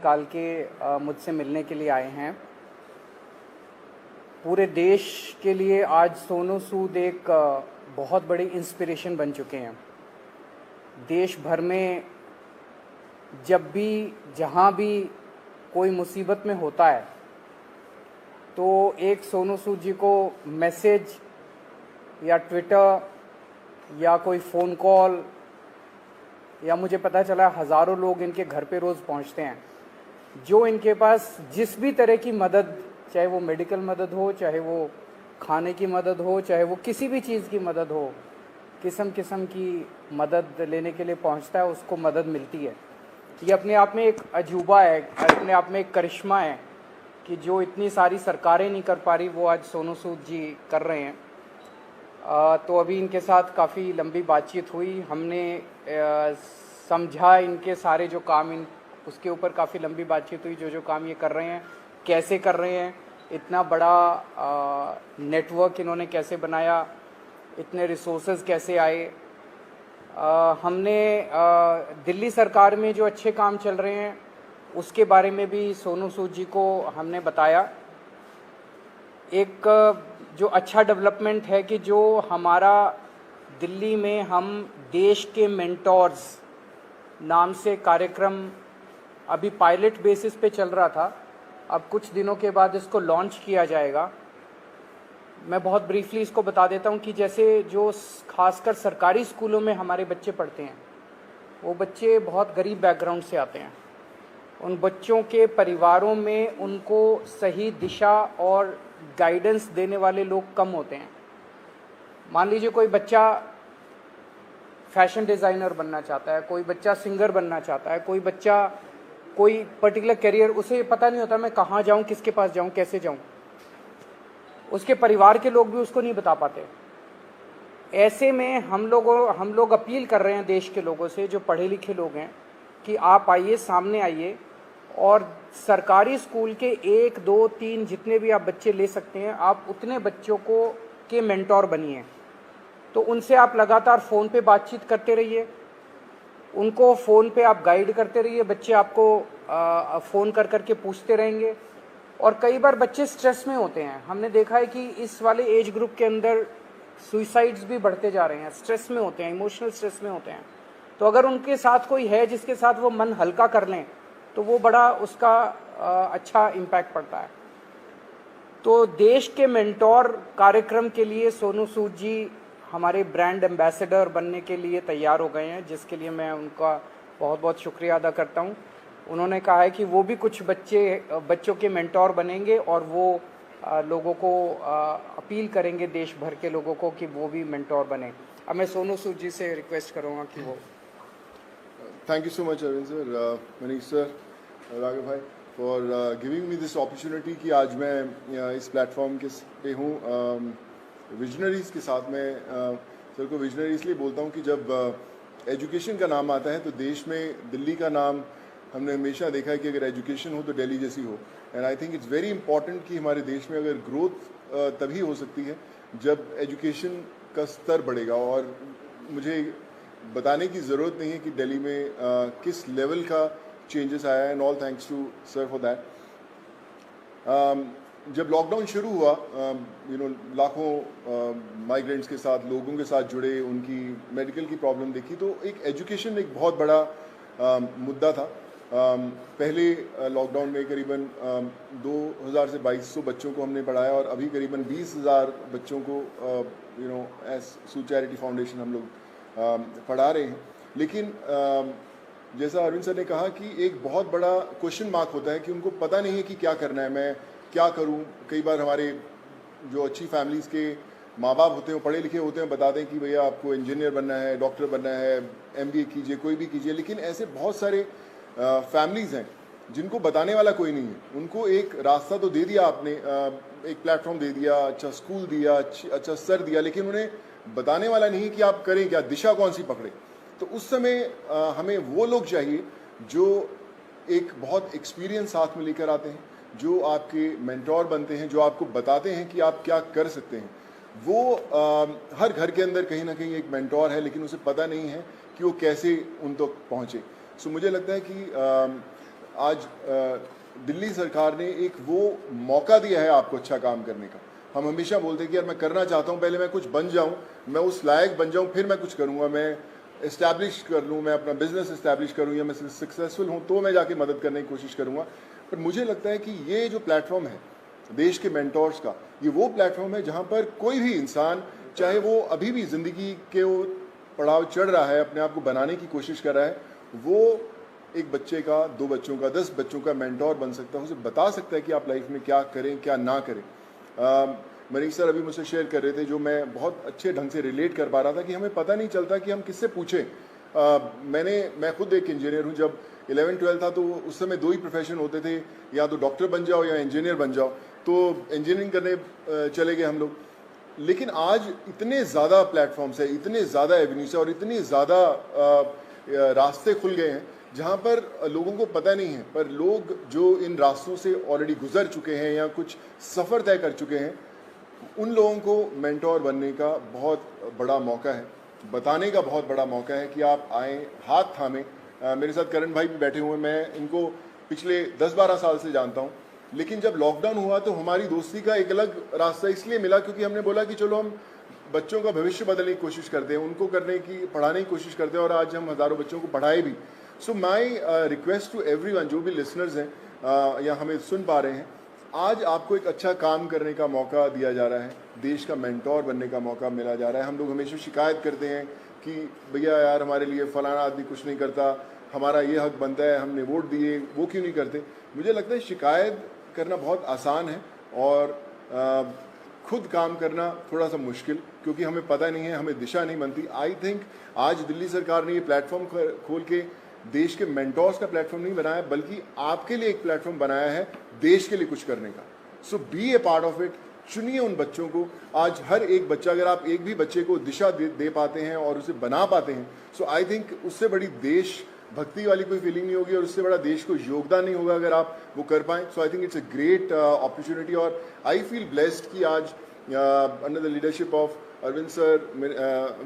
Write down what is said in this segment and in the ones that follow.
निकाल के मुझसे मिलने के लिए आए हैं। पूरे देश के लिए आज सोनू सूद एक बहुत बड़ी इंस्पिरेशन बन चुके हैं। देश भर में जब भी जहाँ भी कोई मुसीबत में होता है तो एक सोनू सूद जी को मैसेज या ट्विटर या कोई फ़ोन कॉल या मुझे पता चला हज़ारों लोग इनके घर पे रोज़ पहुंचते हैं, जो इनके पास जिस भी तरह की मदद, चाहे वो मेडिकल मदद हो, चाहे वो खाने की मदद हो, चाहे वो किसी भी चीज़ की मदद हो, किस्म किस्म की मदद लेने के लिए पहुंचता है, उसको मदद मिलती है। ये अपने आप में एक अजूबा है, अपने आप में एक करिश्मा है कि जो इतनी सारी सरकारें नहीं कर पा रही वो आज सोनू सूद जी कर रहे हैं। तो अभी इनके साथ काफ़ी लंबी बातचीत हुई, हमने समझा इनके सारे जो काम उसके ऊपर काफ़ी लंबी बातचीत हुई, जो काम ये कर रहे हैं कैसे कर रहे हैं, इतना बड़ा नेटवर्क इन्होंने कैसे बनाया, इतने रिसोर्सेज कैसे आए। हमने दिल्ली सरकार में जो अच्छे काम चल रहे हैं उसके बारे में भी सोनू सूद जी को हमने बताया। एक जो अच्छा डेवलपमेंट है कि जो हमारा दिल्ली में हम देश के मेंटोर्स नाम से कार्यक्रम अभी पायलट बेसिस पे चल रहा था, अब कुछ दिनों के बाद इसको लॉन्च किया जाएगा। मैं बहुत ब्रीफली इसको बता देता हूँ कि जैसे जो खासकर सरकारी स्कूलों में हमारे बच्चे पढ़ते हैं, वो बच्चे बहुत गरीब बैकग्राउंड से आते हैं। उन बच्चों के परिवारों में उनको सही दिशा और गाइडेंस देने वाले लोग कम होते हैं। मान लीजिए कोई बच्चा फैशन डिज़ाइनर बनना चाहता है, कोई बच्चा सिंगर बनना चाहता है, कोई बच्चा कोई पर्टिकुलर करियर, उसे पता नहीं होता मैं कहाँ जाऊँ, किसके पास जाऊँ, कैसे जाऊँ। उसके परिवार के लोग भी उसको नहीं बता पाते। ऐसे में हम लोग अपील कर रहे हैं देश के लोगों से, जो पढ़े लिखे लोग हैं, कि आप आइए, सामने आइए और सरकारी स्कूल के 1, 2, 3 जितने भी आप बच्चे ले सकते हैं, आप उतने बच्चों को के मेंटोर बनिए। तो उनसे आप लगातार फ़ोन पे बातचीत करते रहिए, उनको फ़ोन पे आप गाइड करते रहिए, बच्चे आपको फ़ोन कर करके पूछते रहेंगे। और कई बार बच्चे स्ट्रेस में होते हैं, हमने देखा है कि इस वाले एज ग्रुप के अंदर सुइसाइड्स भी बढ़ते जा रहे हैं, स्ट्रेस में होते हैं, इमोशनल स्ट्रेस में होते हैं। तो अगर उनके साथ कोई है जिसके साथ वो मन हल्का कर लें तो वो बड़ा उसका अच्छा इम्पैक्ट पड़ता है। तो देश के मेंटोर कार्यक्रम के लिए सोनू सूद जी हमारे ब्रांड एम्बेसडर बनने के लिए तैयार हो गए हैं, जिसके लिए मैं उनका बहुत बहुत शुक्रिया अदा करता हूं। उन्होंने कहा है कि वो भी कुछ बच्चों के मेंटोर बनेंगे और वो लोगों को अपील करेंगे, देश भर के लोगों को, कि वो भी मेंटोर बने। अब मैं सोनू सूद जी से रिक्वेस्ट करूँगा कि वो Thank you so much, Arvind sir, Manish sir, Raghav bhai, for giving me this opportunity कि आज मैं इस प्लेटफॉर्म के पे हूँ विजनरीज़ के साथ। में सर को विजनरी इसलिए बोलता हूँ कि जब एजुकेशन का नाम आता है तो देश में दिल्ली का नाम हमने हमेशा देखा है कि अगर एजुकेशन हो तो दिल्ली जैसी हो। And I think it's very important कि हमारे देश में अगर ग्रोथ तभी हो सकती है जब एजुकेशन का स्तर बढ़ेगा। और मुझे बताने की ज़रूरत नहीं है कि दिल्ली में किस लेवल का चेंजेस आया है, and all thanks to sir for that. जब लॉकडाउन शुरू हुआ, लाखों माइग्रेंट्स के साथ, लोगों के साथ जुड़े, उनकी मेडिकल की प्रॉब्लम देखी, तो एक एजुकेशन एक बहुत बड़ा मुद्दा था। पहले लॉकडाउन में करीबन 2000 से 2200 बच्चों को हमने पढ़ाया और अभी करीबन 20,000 बच्चों को एज सूद चैरिटी फाउंडेशन हम लोग पढ़ा रहे हैं। लेकिन जैसा अरविंद सर ने कहा कि एक बहुत बड़ा क्वेश्चन मार्क होता है कि उनको पता नहीं है कि क्या करना है, मैं क्या करूं। कई बार हमारे जो अच्छी फैमिलीज़ के माँ बाप होते हैं, वो पढ़े लिखे होते हैं, बताते हैं कि भैया आपको इंजीनियर बनना है, डॉक्टर बनना है, MBA कीजिए, कोई भी कीजिए। लेकिन ऐसे बहुत सारे फैमिलीज़ हैं जिनको बताने वाला कोई नहीं है। उनको एक रास्ता तो दे दिया आपने, एक प्लेटफॉर्म दे दिया, अच्छा स्कूल दिया, अच्छा सर दिया, लेकिन उन्हें बताने वाला नहीं कि आप करें क्या, दिशा कौन सी पकड़े। तो उस समय हमें वो लोग चाहिए जो एक बहुत एक्सपीरियंस साथ में लेकर आते हैं, जो आपके मेंटोर बनते हैं, जो आपको बताते हैं कि आप क्या कर सकते हैं। वो हर घर के अंदर कहीं ना कहीं एक मेंटोर है, लेकिन उसे पता नहीं है कि वो कैसे उन तक पहुँचे। सो मुझे लगता है कि आज दिल्ली सरकार ने एक वो मौका दिया है आपको अच्छा काम करने का। हम हमेशा बोलते हैं कि यार मैं करना चाहता हूँ, पहले मैं कुछ बन जाऊँ, मैं उस लायक बन जाऊँ, फिर मैं कुछ करूँगा, मैं इस्टेब्लिश कर लूँ, मैं अपना बिजनेस इस्टेब्लिश करूँ, या मैं सक्सेसफुल हूँ तो मैं जाके मदद करने की कोशिश करूँगा। पर मुझे लगता है कि ये जो प्लेटफॉर्म है देश के मेंटोर्स का, ये वो प्लेटफॉर्म है जहाँ पर कोई भी इंसान, चाहे वो अभी भी ज़िंदगी के वो पड़ाव चढ़ रहा है, अपने आप को बनाने की कोशिश कर रहा है, वो एक बच्चे का, 2 बच्चों का, 10 बच्चों का मेंटोर बन सकता है, उसे बता सकता है कि आप लाइफ में क्या करें क्या ना करें। मनीष सर अभी मुझसे शेयर कर रहे थे, जो मैं बहुत अच्छे ढंग से रिलेट कर पा रहा था कि हमें पता नहीं चलता कि हम किससे पूछें। मैं खुद एक इंजीनियर हूँ। जब 11-12 था तो उस समय 2 ही प्रोफेशन होते थे, या तो डॉक्टर बन जाओ या इंजीनियर बन जाओ, तो इंजीनियरिंग करने चले गए हम लोग। लेकिन आज इतने ज़्यादा प्लेटफॉर्म्स है, इतने ज़्यादा एवेन्यूज है और इतने ज़्यादा रास्ते खुल गए हैं जहाँ पर लोगों को पता नहीं है, पर लोग जो इन रास्तों से ऑलरेडी गुजर चुके हैं या कुछ सफ़र तय कर चुके हैं, उन लोगों को मेंटोर बनने का बहुत बड़ा मौका है, बताने का बहुत बड़ा मौका है कि आप आएँ, हाथ थामें। मेरे साथ करण भाई भी बैठे हुए हैं, मैं इनको पिछले 10-12 साल से जानता हूँ। लेकिन जब लॉकडाउन हुआ तो हमारी दोस्ती का एक अलग रास्ता इसलिए मिला क्योंकि हमने बोला कि चलो हम बच्चों का भविष्य बदलने की कोशिश करते हैं, उनको पढ़ाने की कोशिश करते हैं, और आज हम हज़ारों बच्चों को पढ़ाए भी। सो माई रिक्वेस्ट टू एवरीवन, जो भी लिसनर्स हैं या हमें सुन पा रहे हैं, आज आपको एक अच्छा काम करने का मौका दिया जा रहा है, देश का मेंटोर बनने का मौका मिला जा रहा है। हम लोग हमेशा शिकायत करते हैं कि भैया यार हमारे लिए फलाना आदमी कुछ नहीं करता, हमारा ये हक बनता है, हमने वोट दिए, वो क्यों नहीं करते। मुझे लगता है शिकायत करना बहुत आसान है और खुद काम करना थोड़ा सा मुश्किल, क्योंकि हमें पता नहीं है, हमें दिशा नहीं बनती। आई थिंक आज दिल्ली सरकार ने ये प्लेटफॉर्म खोल के देश के मेंटोर्स का प्लेटफॉर्म नहीं बनाया, बल्कि आपके लिए एक प्लेटफॉर्म बनाया है देश के लिए कुछ करने का। So be a part of it. चुनिए उन बच्चों को। आज हर एक बच्चा, अगर आप एक भी बच्चे को दिशा दे पाते हैं और उसे बना पाते हैं, सो आई थिंक उससे बड़ी देश भक्ति वाली कोई फीलिंग नहीं होगी और उससे बड़ा देश को योगदान नहीं होगा अगर आप वो कर पाएं। So I think it's a great opportunity और आई फील ब्लेस्ड कि आज under the leadership of Arvind sir,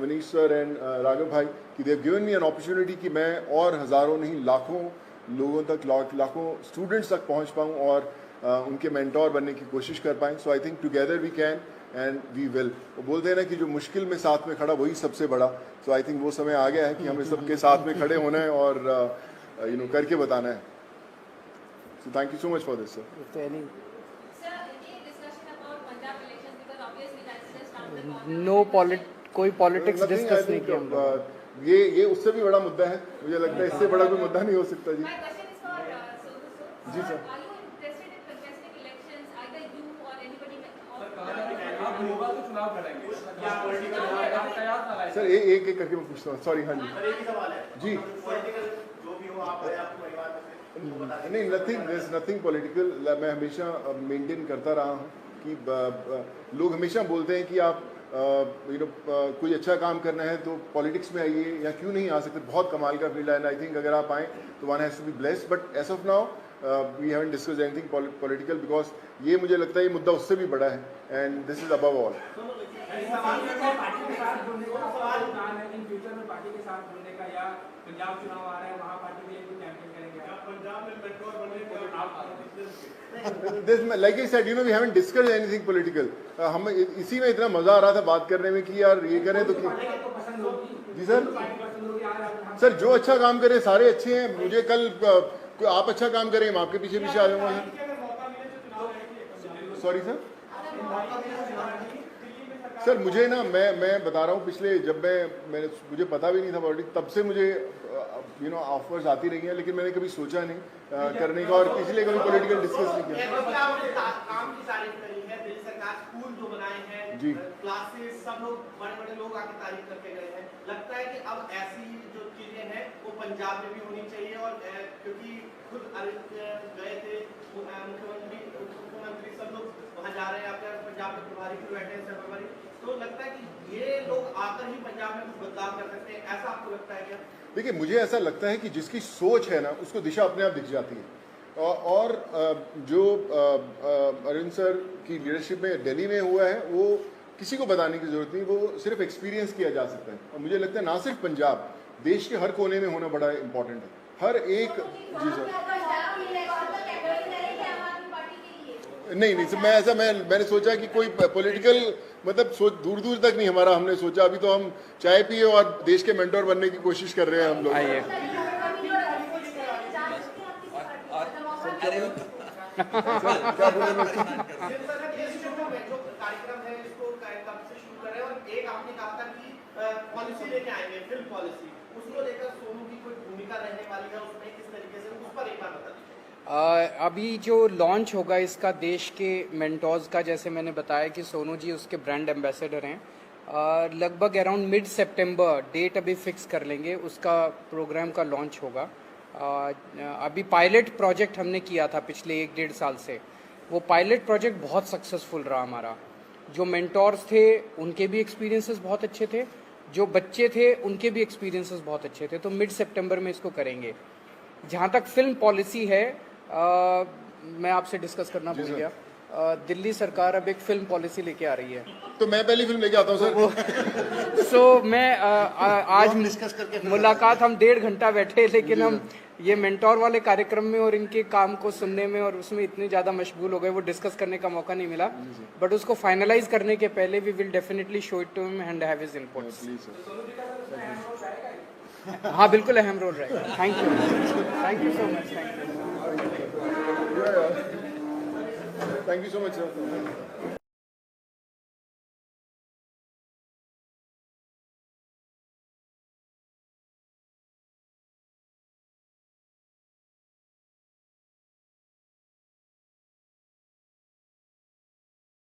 Manish sir and Raghav भाई, कि they have given me an opportunity कि मैं और हज़ारों नहीं लाखों लोगों तक, लाखों स्टूडेंट्स तक पहुंच पाऊं और उनके मेंटोर बनने की कोशिश कर पाएं। So I think together we can and we will. वो बोलते हैं ना कि जो मुश्किल में साथ में खड़ा वही सबसे बड़ा। सो आई थिंक वो समय आ गया है कि हमें सबके साथ में खड़े होना है और करके बताना है। So thank you so much for this sir. कोई पॉलिटिक्स डिस्कस नहीं किया। ये उससे भी बड़ा मुद्दा है, मुझे लगता है इससे बड़ा कोई मुद्दा नहीं हो सकता। जी जी सर। सर एक करके मैं पूछता हूँ, सॉरी। हाँ जी जी। नहीं, नथिंग पॉलिटिकल। मैं हमेशा मेंटेन करता रहा हूँ कि लोग हमेशा बोलते हैं कि आप कोई अच्छा काम करना है तो पॉलिटिक्स में आइए, या क्यों नहीं आ सकते। बहुत कमाल का फील्ड है एंड आई थिंक अगर आप आएँ तो one has to be blessed. But as of now we haven't discussed anything political, because ये मुझे लगता है ये मुद्दा उससे भी बड़ा है and this is above all. Like I said, we haven't discussed anything political. हम इसी में इतना मजा आ रहा था बात करने में कि यार ये करें तो जी सर जो अच्छा काम करे सारे अच्छे हैं। मुझे कल आप अच्छा काम करें, मैं आपके पीछे पीछे आ जाऊंगा सर। सॉरी सर मुझे ना मैं बता रहा हूँ, पिछले जब मुझे पता भी नहीं था पॉलिटिक्स, तब से मुझे ऑफर्स आती रही हैं, लेकिन मैंने कभी सोचा नहीं करने का और इसलिए कभी पॉलिटिकल डिस्कस नहीं किया। काम की तारीफ करी है दिल्ली सरकार, स्कूल जो बनाए हैं जी, क्लासेस, सब लोग बड़े लोग आके तारीफ करके गए हैं। लगता है कि अब ऐसी जो चीजें हैं वो पंजाब में भी होनी चाहिए, और क्योंकि खुद गए थे मुख्यमंत्री सब लोग वहाँ जा रहे हैं, आपके पंजाब में प्रभारी भी बैठे हैं प्रभारी, तो लगता है कि ये लोग आकर ही पंजाब में कुछ बदलाव कर सकते हैं, ऐसा आपको लगता है क्या? देखिए मुझे ऐसा लगता है कि जिसकी सोच है ना उसको दिशा अपने आप दिख जाती है, और जो अरविंद सर की लीडरशिप में दिल्ली में हुआ है वो किसी को बताने की जरूरत नहीं, वो सिर्फ एक्सपीरियंस किया जा सकता है। और मुझे लगता है ना सिर्फ पंजाब, देश के हर कोने में होना बड़ा इम्पोर्टेंट है। हर एक जी सर नहीं सर, मैंने सोचा कि कोई पॉलिटिकल मतलब सोच दूर दूर तक नहीं हमारा हमने सोचा। अभी तो हम चाय पिए और देश के मेंटोर बनने की कोशिश कर रहे हैं हम लोग। आइए। क्या बोले मैं जो कार्यक्रम है इसको कब से शुरू करें, और एक आपने कहा था कि पॉलिसी लेके आएंगे, फिल्म पॉलिसी, उसको लेकर सोनू की कोई भूमिका रहने वाली है उसमें, किस तरीके से, उस पर एक बार बता दीजिए। अभी जो लॉन्च होगा इसका देश के मेंटोर्स का, जैसे मैंने बताया कि सोनू जी उसके ब्रांड एम्बेसडर हैं। लगभग अराउंड मिड सितंबर डेट अभी फिक्स कर लेंगे, उसका प्रोग्राम का लॉन्च होगा। अभी पायलट प्रोजेक्ट हमने किया था पिछले 1-1.5 साल से, वो पायलट प्रोजेक्ट बहुत सक्सेसफुल रहा हमारा। जो मेंटोर्स थे उनके भी एक्सपीरियंसेस बहुत अच्छे थे, जो बच्चे थे उनके भी एक्सपीरियंसेस बहुत अच्छे थे। तो मिड सितंबर में इसको करेंगे। जहाँ तक फिल्म पॉलिसी है, मैं आपसे डिस्कस करना भूल गया। दिल्ली सरकार अब एक फिल्म पॉलिसी लेके आ रही है, तो मैं पहली फिल्म लेके आता हूँ सर। सो मैं आज मुलाकात हम 1.5 घंटा बैठे, लेकिन हम ये मेंटोर वाले कार्यक्रम में और इनके काम को सुनने में और उसमें इतने ज़्यादा मशगूल हो गए, वो डिस्कस करने का मौका नहीं मिला। बट उसको फाइनलाइज करने के पहले we will definitely show it to him and have his inputs. हाँ बिल्कुल अहम रोल रहेगा। Thank you so much. Thank you so much sir.